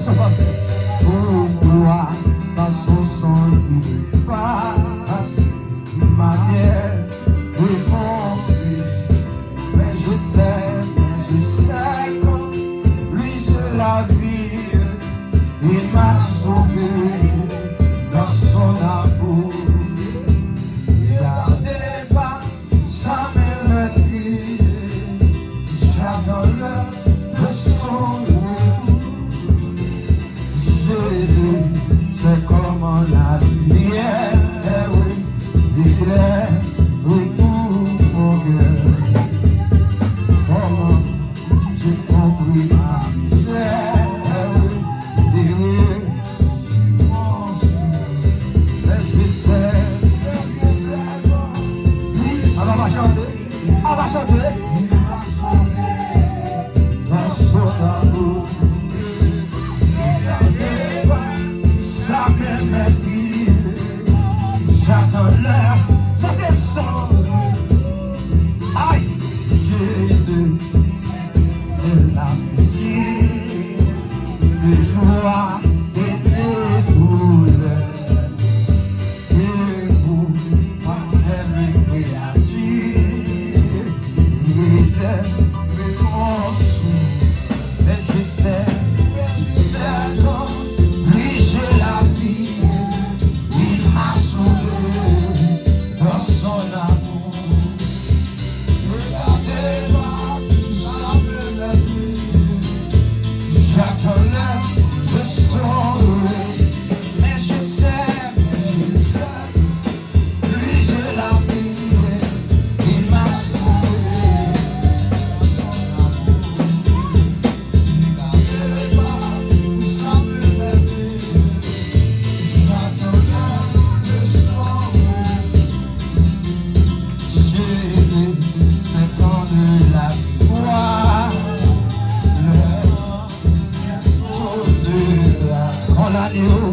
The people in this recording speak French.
Pourquoi dans son sang il efface ma mienne et mon vie? Mais je sais que lui je la vis. Il m'a sauvé dans son amour. Gardez pas sa mélodie. J'attends le son retour. C'est comment la lumière, oui, l'éclair, oui, tout mon cœur. Comment j'ai compris ma misère, oui, derrière mon souffle. Mais je sais, on va chanter, il m'a sauvé dans son amour. Ça me dit, j'attends l'heure, ça c'est son. Aïe, j'ai de la musique, de joie et de douleur. Et vous, parfait créature, les aimes, mon sou. Mais je sais quand lui j'ai la vie, il m'a sauvé dans son amour. Regardez-moi, ça me l'a dit, j'attends le son, mais je sais, lui j'ai la vie, il m'a sauvé dans son amour. Regardez-moi, ça me l'a dit, j'attends le son. J'ai 5 ans de la victoire, le berceau de la. On l'a dit.